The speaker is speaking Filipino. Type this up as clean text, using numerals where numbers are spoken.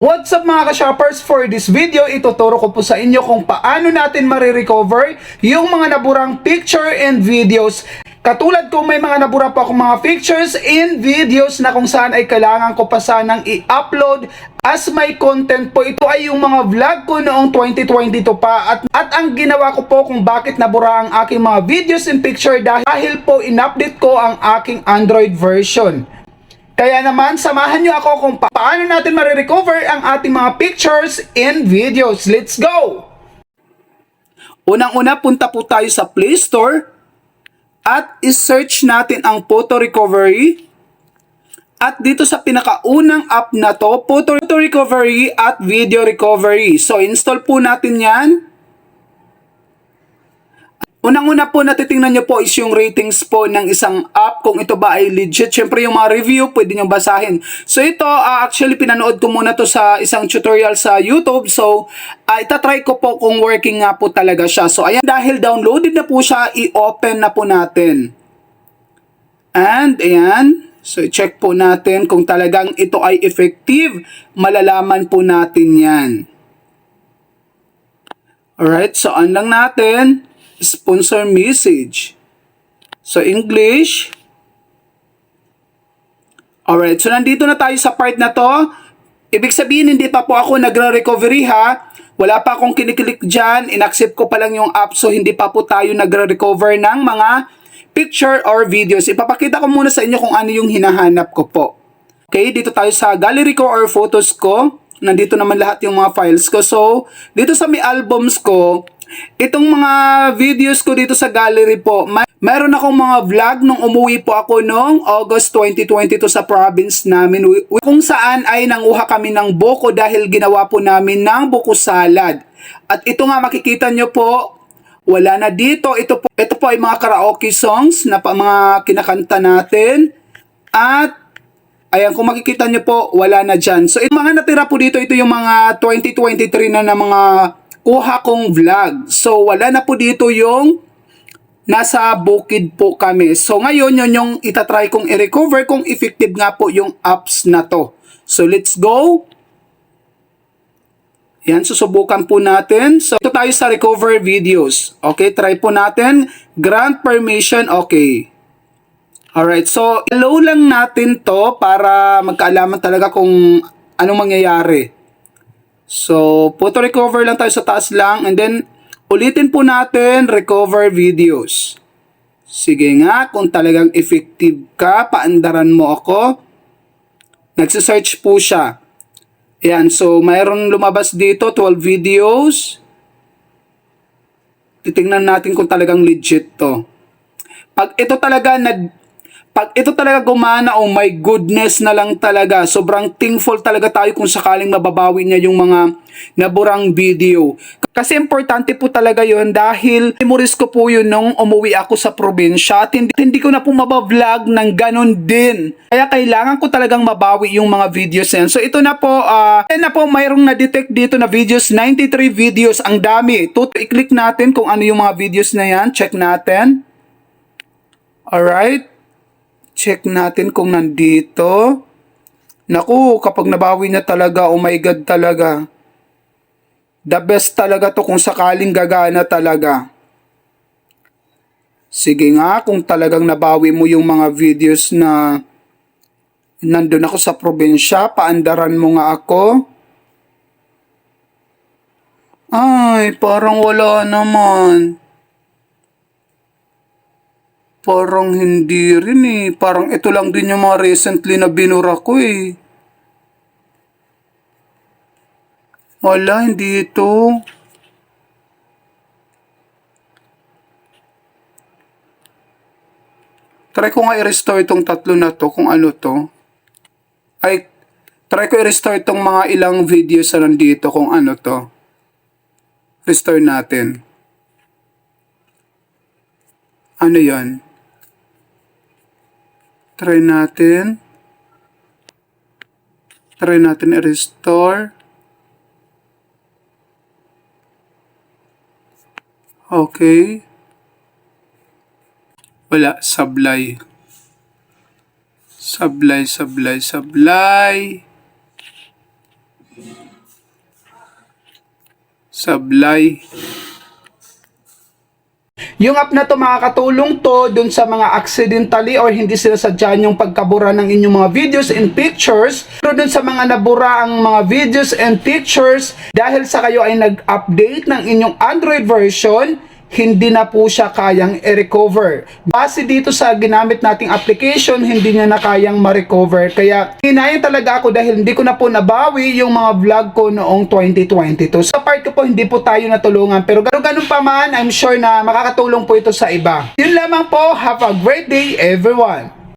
What's up mga ka-shoppers? For this video, ituturo ko po sa inyo kung paano natin marirecover yung mga naburang picture and videos. Katulad kung may mga nabura pa akong mga pictures and videos na kung saan ay kailangan ko pa sanang i-upload as may content po. Ito ay yung mga vlog ko noong 2022 pa at ang ginawa ko po kung bakit nabura ang aking mga videos and picture dahil po in-update ko ang aking Android version. Kaya naman, samahan nyo ako kung paano natin marirecover ang ating mga pictures and videos. Let's go! Unang-una, punta po tayo sa Play Store at i-search natin ang Photo Recovery. At dito sa pinakaunang app na to, Photo Recovery at Video Recovery. So, install po natin yan. Unang-una po natitingnan nyo po is yung ratings po ng isang app kung ito ba ay legit. Siyempre yung mga review pwede nyo basahin. So ito actually pinanood ko muna to sa isang tutorial sa YouTube. So itatry ko po kung working nga po talaga siya. So ayan, dahil downloaded na po siya, i-open na po natin. And ayan, so check po natin kung talagang ito ay effective. Malalaman po natin yan. Alright, so on lang natin. Sponsor message. So, English. Alright, so nandito na tayo sa part na to. Ibig sabihin, hindi pa po ako nagre-recovery ha. Wala pa akong kiniklik dyan. In-accept ko pa lang yung app, so hindi pa po tayo nagre-recover ng mga picture or videos. Ipapakita ko muna sa inyo kung ano yung hinahanap ko po. Okay, dito tayo sa gallery ko or photos ko. Nandito naman lahat yung mga files ko. So, dito sa may albums ko, itong mga videos ko dito sa gallery po, mayroon akong mga vlog nung umuwi po ako noong August 2022 sa province namin kung saan ay nanguha kami ng buko dahil ginawa po namin ng buko salad. At ito nga makikita nyo po, wala na dito. Ito po ay mga karaoke songs na mga kinakanta natin. At ayan, kung makikita nyo po, wala na dyan. So, yung mga natira po dito, ito yung mga 2023 na mga kuha kong vlog. So, wala na po dito yung nasa bukid po kami. So, ngayon, yun yung itatry kong i-recover kung effective nga po yung apps na to. So, let's go. Yan, susubukan po natin. So, ito tayo sa recover videos. Okay, try po natin. Grant permission, okay. Alright, so, allow lang natin to para magkaalaman talaga kung anong mangyayari. So, photo recover lang tayo sa taas lang. And then, ulitin po natin, recover videos. Sige nga, kung talagang effective ka, paandaran mo ako. Nagsisearch po siya. Ayan, so, mayroon lumabas dito, 12 videos. Titingnan natin kung talagang legit to. Pag ito talaga gumana, oh my goodness na lang talaga. Sobrang thankful talaga tayo kung sakaling mababawi niya yung mga naburang video. Kasi importante po talaga yun dahil memories ko po yun nung umuwi ako sa probinsya at hindi ko na po mabablog ng ganun din. Kaya kailangan ko talagang mabawi yung mga videos yan. So ito na po, mayroong na-detect dito na videos, 93 videos. Ang dami. I-click natin kung ano yung mga videos na yan. Check natin. Alright. Check natin kung nandito. Naku, kapag nabawi na talaga, oh my God talaga. The best talaga to kung sakaling gagana talaga. Sige nga, kung talagang nabawi mo yung mga videos na nandun ako sa probinsya, paandaran mo nga ako. Ay, parang wala naman. Parang hindi rin eh. Parang ito lang din yung mga recently na binura ko eh. Wala, hindi ito. Try ko nga i-restore itong tatlo na to kung ano to. Ay, try ko i-restore itong mga ilang videos na nandito kung ano to. Restore natin. Ano yon? Try natin. Try natin i-restore. Okay. Wala, sablay. Sablay. Sablay. Yung app na to makakatulong to dun sa mga accidentally or hindi sinasadyan yung pagkabura ng inyong mga videos and pictures. Pero dun sa mga nabura ang mga videos and pictures dahil sa kayo ay nag-update ng inyong Android version, hindi na po siya kayang i-recover. Base dito sa ginamit nating application, hindi niya na kayang ma-recover. Kaya hinayang talaga ako dahil hindi ko na po nabawi yung mga vlog ko noong 2022. Sa part ko po, hindi po tayo natulungan. Pero ganun pa man, I'm sure na makakatulong po ito sa iba. Yun lamang po. Have a great day, everyone!